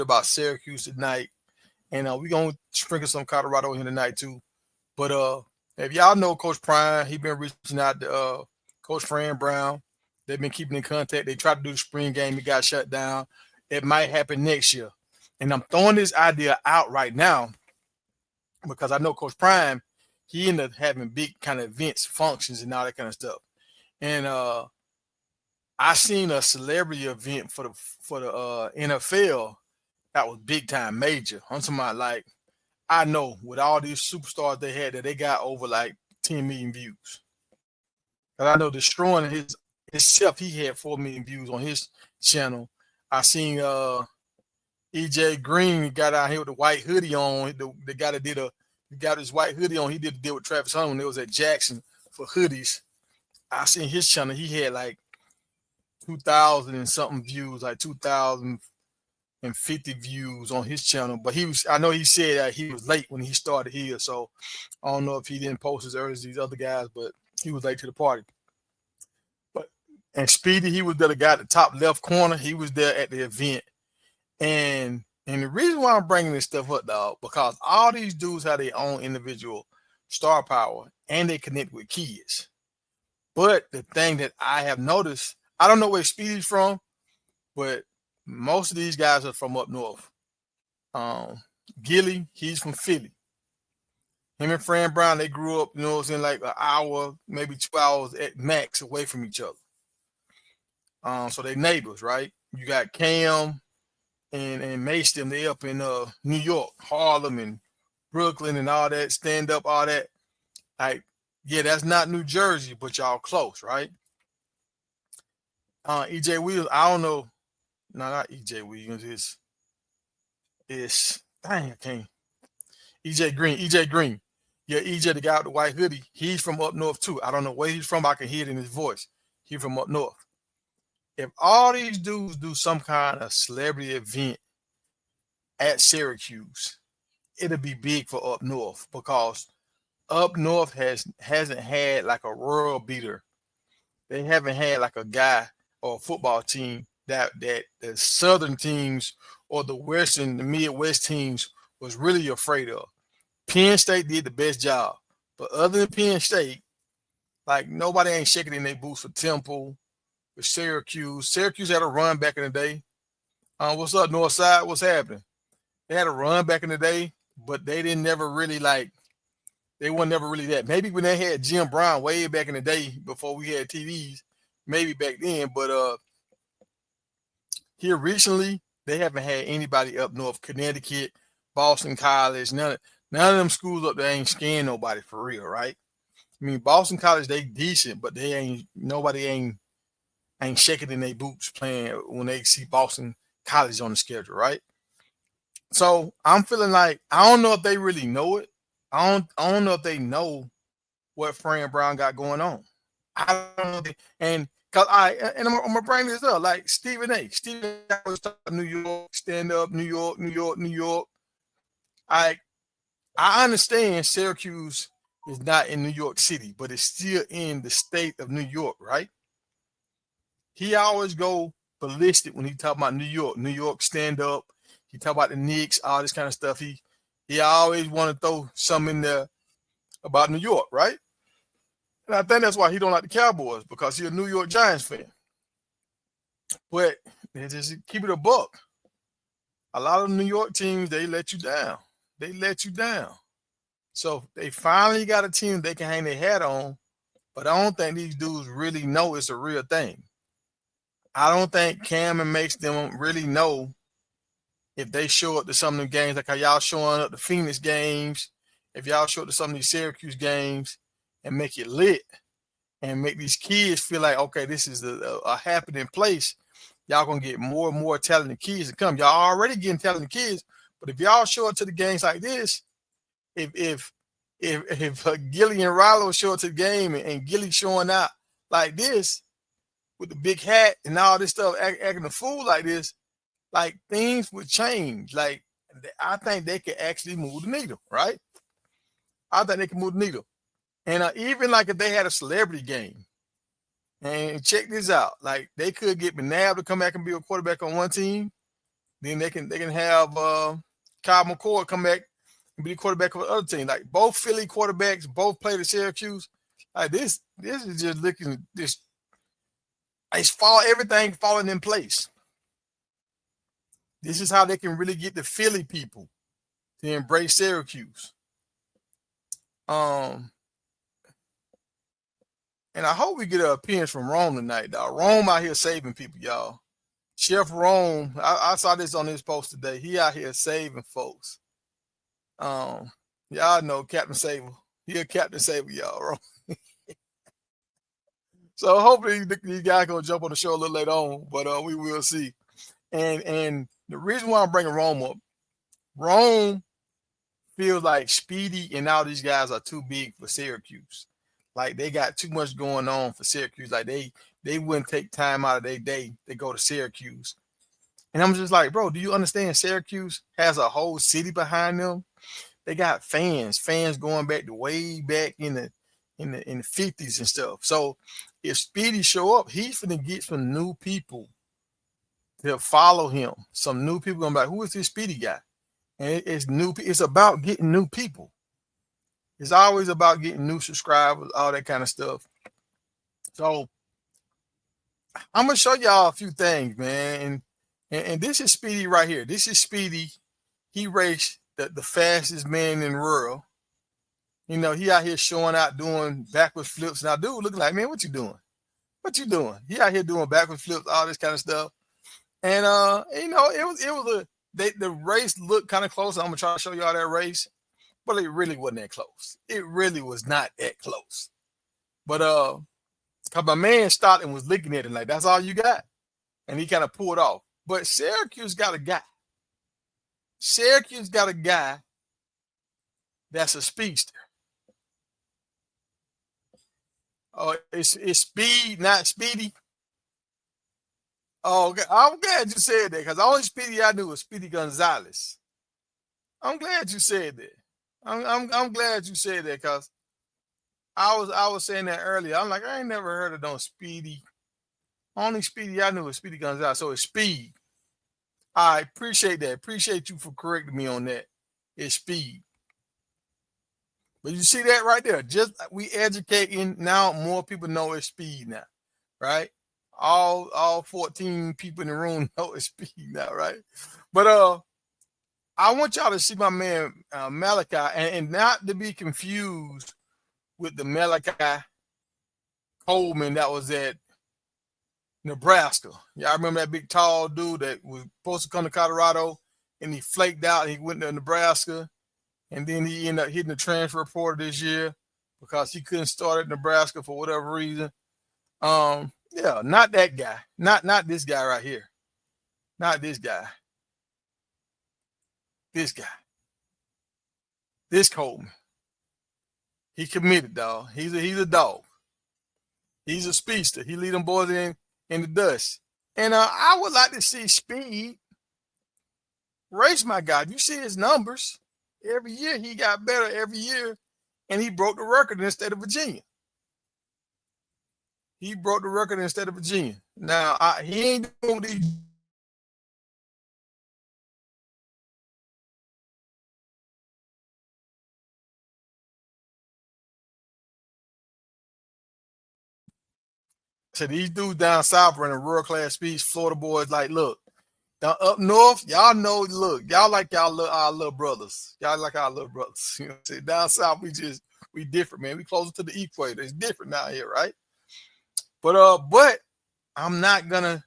about Syracuse tonight, and we're gonna sprinkle some Colorado in tonight too. But if y'all know Coach Prime, he been reaching out to Coach Fran Brown. They've been keeping in contact. They tried to do the spring game, it got shut down. It might happen next year, and I'm throwing this idea out right now because I know Coach Prime, he ended up having big kind of events, functions, and all that kind of stuff. And I seen a celebrity event for the NFL that was big time major. I'm talking about like I know with all these superstars they had that they got over like 10 million views. And I know destroying his himself, he had 4 million views on his channel. I seen EJ Green got out here with the white hoodie on. The guy that did he got his white hoodie on. He did a deal with Travis Hunter when it was at Jackson for hoodies. I seen his channel. He had like 2,000 and something views, like 2,050 views on his channel. But I know he said that he was late when he started here. So I don't know if he didn't post as early as these other guys, but he was late to the party. And Speedy, he was the guy at the top left corner. He was there at the event. And the reason why I'm bringing this stuff up, dog, because all these dudes have their own individual star power and they connect with kids. But the thing that I have noticed, I don't know where Speedy's from, but most of these guys are from up north. Gilly, he's from Philly. Him and Fran Brown, they grew up, you know what I'm saying, like an hour, maybe 2 hours at max away from each other. So they neighbors, right? You got Cam and Mace, they up in New York, Harlem and Brooklyn and all that, stand up, all that. Like, yeah, that's not New Jersey, but y'all close, right? EJ Williams, I don't know. No, not EJ Williams. It's dang, I can't. EJ Green. Yeah, EJ, the guy with the white hoodie, he's from up north too. I don't know where he's from. I can hear it in his voice. He's from up north. If all these dudes do some kind of celebrity event at Syracuse, it'll be big for up north because up north hasn't had like a world beater. They haven't had like a guy or a football team that the southern teams or the Midwest teams was really afraid of. Penn State did the best job. But other than Penn State, like nobody ain't shaking in their boots for Temple, with Syracuse. Syracuse had a run back in the day. What's up, Northside? What's happening? They had a run back in the day, but they didn't never really they weren't never really that. Maybe when they had Jim Brown way back in the day before we had TVs, maybe back then. But here recently, they haven't had anybody up north. Connecticut, Boston College, none of them schools up there ain't scaring nobody for real, right? I mean, Boston College, they decent, but nobody ain't shaking in their boots playing when they see Boston College on the schedule, right? So I'm feeling like I don't know if they really know it. I don't know if they know what Fran Brown got going on. I don't know, and I'm gonna bring this up like Stephen A. Stephen A. was talking New York, stand up, New York. I understand Syracuse is not in New York City, but it's still in the state of New York, right? He always go ballistic when he talk about New York stand up. He talk about the Knicks, all this kind of stuff. He always want to throw something in there about New York, right? And I think that's why he don't like the Cowboys, because he's a New York Giants fan. But just keep it a buck. A lot of New York teams, they let you down. So they finally got a team they can hang their hat on, but I don't think these dudes really know it's a real thing. I don't think Cam makes them really know if they show up to some of the games, like how y'all showing up to Phoenix games, if y'all show up to some of these Syracuse games and make it lit and make these kids feel like, okay, this is a happening place, y'all going to get more and more talented kids to come. Y'all already getting talented kids, but if y'all show up to the games like this, if Gilly and Rollo show up to the game and Gilly showing out like this with the big hat and all this stuff, acting a fool like this, like things would change. Like I think they could actually move the needle, right? I think they can move the needle. And even like if they had a celebrity game, and check this out, like they could get McNabb to come back and be a quarterback on one team, Then they can have Kyle McCord come back and be the quarterback of the other team. Like both Philly quarterbacks, both played at Syracuse. Like this is just looking this. Everything falling in place. This is how they can really get the Philly people to embrace Syracuse. And I hope we get an appearance from Rome tonight, dog. Rome out here saving people, y'all. Chef Rome, I saw this on his post today. He out here saving folks. Y'all know Captain Saber. He a Captain Saber, y'all. So hopefully these guys gonna jump on the show a little later on, but we will see. And the reason why I'm bringing Rome up, Rome feels like Speedy and all these guys are too big for Syracuse. Like they got too much going on for Syracuse. Like they wouldn't take time out of their day to go to Syracuse. And I'm just like, bro, do you understand Syracuse has a whole city behind them? They got fans going back to way back in the 50s and stuff. So if Speedy show up, he's gonna get some new people to follow him. Some new people gonna be like, who is this Speedy guy? And it's new. It's about getting new people. It's always about getting new subscribers, all that kind of stuff. So I'm gonna show y'all a few things, man. And this is Speedy right here. This is Speedy. He raced the fastest man in the world. You know, he out here showing out doing backwards flips. Now, dude looking like, man, what you doing? What you doing? He out here doing backwards flips, all this kind of stuff. And you know, the race looked kind of close. I'm gonna try to show y'all that race, but it really wasn't that close. It really was not that close. But cause my man stopped and was looking at it like, that's all you got, and he kind of pulled off. But Syracuse got a guy. Syracuse got a guy that's a speedster. Oh, it's Speed, not Speedy. Oh, okay. I'm glad you said that because the only Speedy I knew was Speedy Gonzalez. I'm glad you said that. I'm glad you said that because I was saying that earlier. I'm like, I ain't never heard of no Speedy. Only Speedy I knew was Speedy Gonzalez. So it's Speed. I appreciate that. Appreciate you for correcting me on that. It's Speed. But you see that right there. Just we educating now. More people know it's Speed now, right? All 14 people in the room know it's Speed now, right? But I want y'all to see my man Malachi, and not to be confused with the Malachi Coleman that was at Nebraska. Y'all remember that big tall dude that was supposed to come to Colorado and he flaked out and he went to Nebraska, and then he ended up hitting the transfer portal this year because he couldn't start at Nebraska for whatever reason. Yeah, not that guy. Not this guy right here. Not this guy. This guy. This Coleman. He committed, dog. He's a dog. He's a speedster. He lead them boys in the dust. And I would like to see Speed race my guy. You see his numbers. Every year he got better every year, and he broke the record in the state of Virginia. He broke the record in the state of Virginia. Now, he ain't doing these. So these dudes down south running world-class speeds. Florida boys like, look, down up north, y'all know, look, y'all like our little brothers. Y'all like our little brothers. You know, see, down south, we different, man. We closer to the equator. It's different down here, right? But I'm not gonna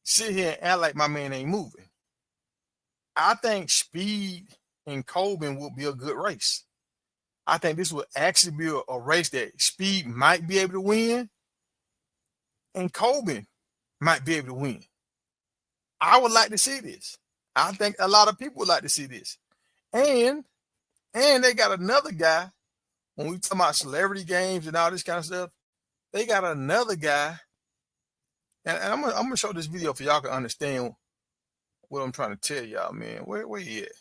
sit here and act like my man ain't moving. I think Speed and Coleman will be a good race. I think this will actually be a race that Speed might be able to win, and Coleman might be able to win. I would like to see this. I think a lot of people would like to see this. And they got another guy, when we talk about celebrity games and all this kind of stuff, they got another guy. And I'm gonna show this video for y'all can understand what I'm trying to tell y'all, man. Where you at?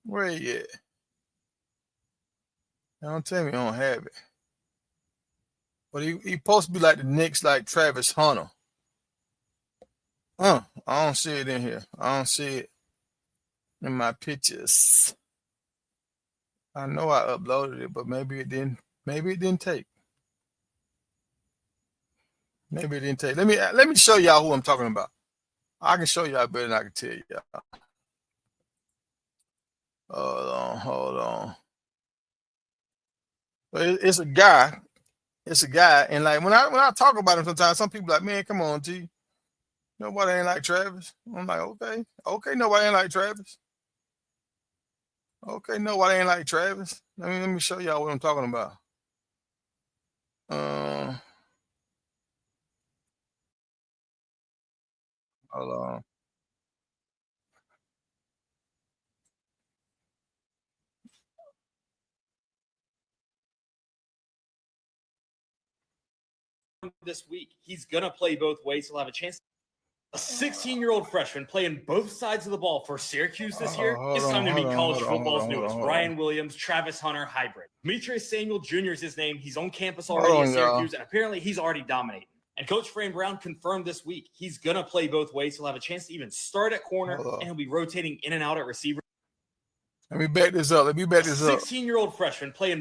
Where you at? Don't tell me I don't have it. But he supposed to be like the next, like Travis Hunter. I don't see it in here. I don't see it in my pictures. I know I uploaded it, but maybe it didn't. Maybe it didn't take. Maybe it didn't take. Let me show y'all who I'm talking about. I can show y'all better than I can tell y'all. Hold on. But it's a guy. It's a guy, and like when I talk about him, sometimes some people like, man, come on, G. Nobody ain't like Travis. I'm like, okay, nobody ain't like Travis. Okay, nobody ain't like Travis. Let me show y'all what I'm talking about. Uh, Hold on. This week, he's gonna play both ways. He'll have a chance. A 16-year-old freshman playing both sides of the ball for Syracuse this year. It's time to meet college football's newest Ryan Williams, Travis Hunter hybrid. Demetrius Samuel Jr. is his name. He's on campus already at Syracuse, and apparently he's already dominating. And Coach Fran Brown confirmed this week he's gonna play both ways. He'll have a chance to even start at corner, and he'll be rotating in and out at receiver. Let me back this up. 16-year-old freshman playing.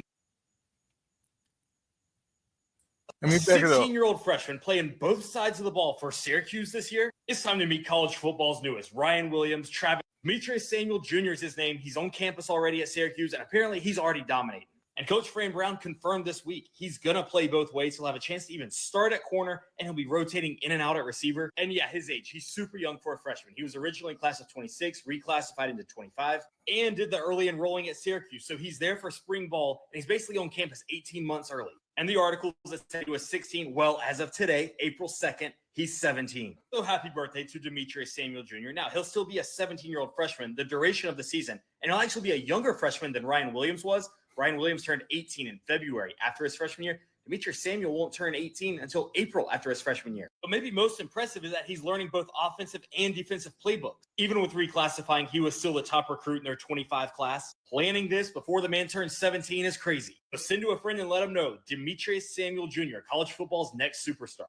Let me back it up. 16-year-old freshman playing both sides of the ball for Syracuse this year. It's time to meet college football's newest Ryan Williams, Travis. Demetrius Samuel Jr. is his name. He's on campus already at Syracuse, and apparently he's already dominating. And Coach Fran Brown confirmed this week he's going to play both ways. He'll have a chance to even start at corner, and he'll be rotating in and out at receiver. And yeah, his age, he's super young for a freshman. He was originally in class of 26, reclassified into 25, and did the early enrolling at Syracuse. So he's there for spring ball, and he's basically on campus 18 months early. And the article that said he was 16. Well, as of today, April 2nd, he's 17. So happy birthday to Demetrius Samuel Jr. Now, he'll still be a 17-year-old freshman the duration of the season, and he'll actually be a younger freshman than Ryan Williams was. Ryan Williams turned 18 in February after his freshman year. Demetrius Samuel won't turn 18 until April after his freshman year. But maybe most impressive is that he's learning both offensive and defensive playbooks. Even with reclassifying, he was still the top recruit in their 25 class. Planning this before the man turns 17 is crazy. But send to a friend and let him know Demetrius Samuel Jr., college football's next superstar.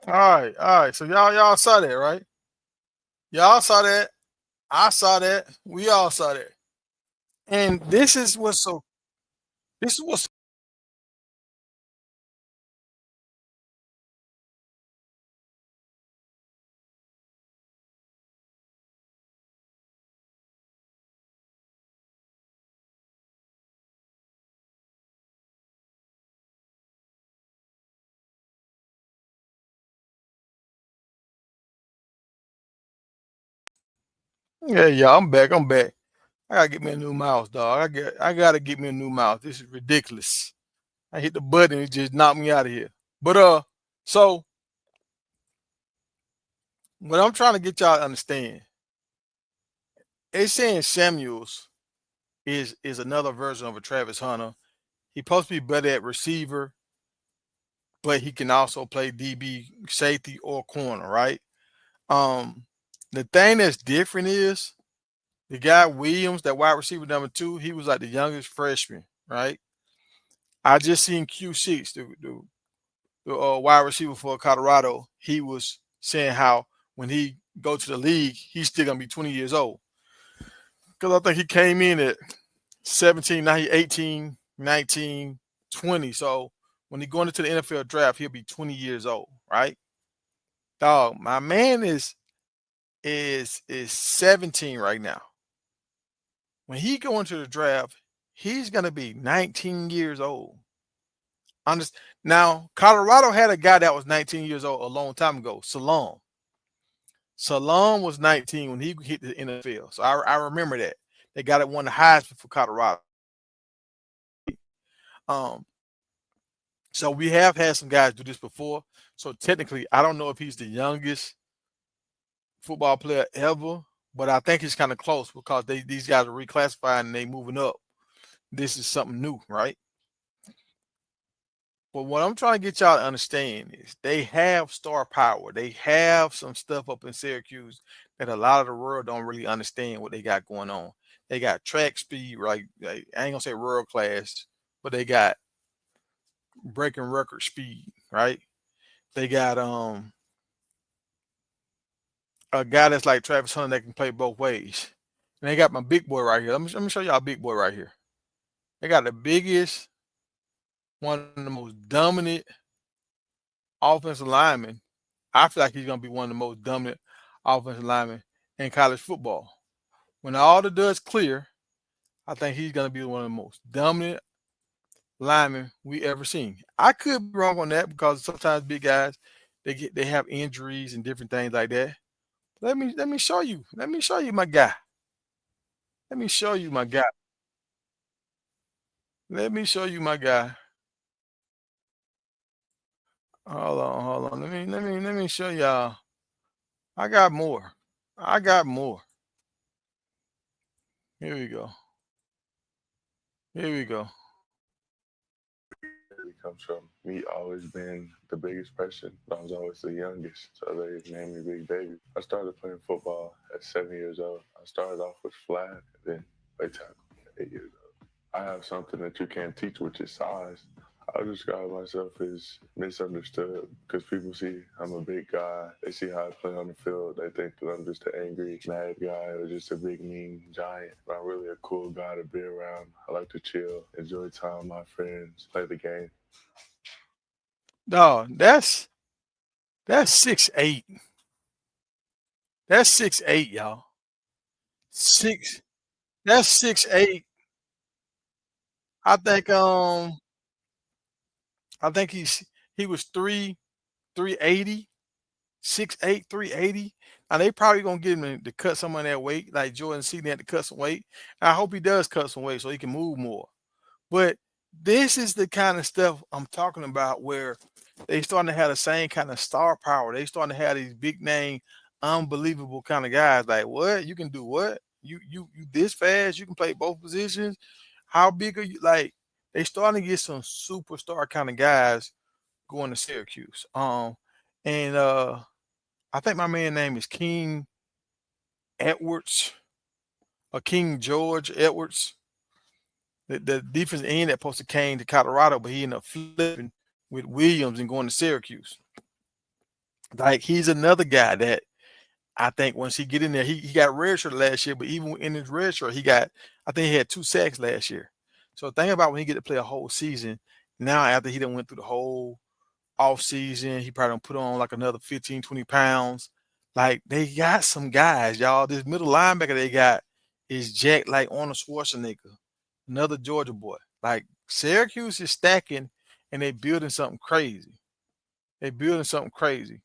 All right. So y'all saw that, right? Y'all saw that. I saw that. We all saw that. And this is what's yeah, I'm back. I gotta get me a new mouse, dog. I gotta get me a new mouse. This is ridiculous. I hit the button, it just knocked me out of here. But so what I'm trying to get y'all to understand, they saying Samuels is another version of a Travis Hunter. He's supposed to be better at receiver, but he can also play DB, safety, or corner, right? Um, the thing that's different is the guy Williams, that wide receiver number 2, he was like the youngest freshman, right? I just seen Q6, the wide receiver for Colorado. He was saying how when he go to the league, he's still gonna be 20 years old. Because I think he came in at 17, now he 18, 19, 20. So when he going into the NFL draft, he'll be 20 years old, right? Dog, my man is 17 right now. When he go into the draft, he's gonna be 19 years old. Now, Colorado had a guy that was 19 years old a long time ago, Salom. Salom was 19 when he hit the NFL. So I remember that. They got it won the Heisman for Colorado. So we have had some guys do this before. So technically, I don't know if he's the youngest football player ever, but I think it's kind of close because these guys are reclassifying and they moving up. This is something new, right? But what I'm trying to get y'all to understand is they have star power. They have some stuff up in Syracuse that a lot of the world don't really understand what they got going on. They got track speed, right? Like, I ain't gonna say world class, but they got breaking record speed, right? They got a guy that's like Travis Hunter that can play both ways. And they got my big boy right here. Let me show y'all big boy right here. They got the biggest, one of the most dominant offensive linemen. I feel like he's gonna be one of the most dominant offensive linemen in college football. When all the dust clear, I think he's gonna be one of the most dominant linemen we ever seen. I could be wrong on that because sometimes big guys they have injuries and different things like that. Let me show you. Let me show you my guy. Let me show you my guy. Let me show you my guy. Hold on. Let me show y'all. I got more. I got more. Here we go. Here we go. It comes from me always being the biggest person, but I was always the youngest, so they named me Big Baby. I started playing football at 7 years old. I started off with flag, then play tackle at 8 years old. I have something that you can't teach, which is size. I would describe myself as misunderstood because people see I'm a big guy. They see how I play on the field. They think that I'm just an angry, mad guy or just a big, mean giant. But I'm really a cool guy to be around. I like to chill, enjoy time with my friends, play the game. Dog, that's 6'8". That's 6'8", y'all. Six. That's 6'8". I think I think he was 380, 6'8", 380. Now they probably gonna get him to cut some of that weight, like Jordan Seaton had to cut some weight. And I hope he does cut some weight so he can move more. But this is the kind of stuff I'm talking about where they starting to have the same kind of star power. They starting to have these big name, unbelievable kind of guys. Like, what? You can do what? You this fast? You can play both positions? How big are you? Like, they starting to get some superstar kind of guys going to Syracuse. And I think my man name is King Edwards or King George Edwards. The defensive end that supposed to came to Colorado, but he ended up flipping with Williams and going to Syracuse. Like, he's another guy that I think once he get in there, he got redshirt last year, but even in his redshirt, I think he had 2 sacks last year. So think about when he get to play a whole season. Now after he done went through the whole off season, he probably done put on like another 15, 20 pounds. Like, they got some guys, y'all. This middle linebacker they got is jacked like Arnold Schwarzenegger, another Georgia boy. Like, Syracuse is stacking and they building something crazy. They building something crazy.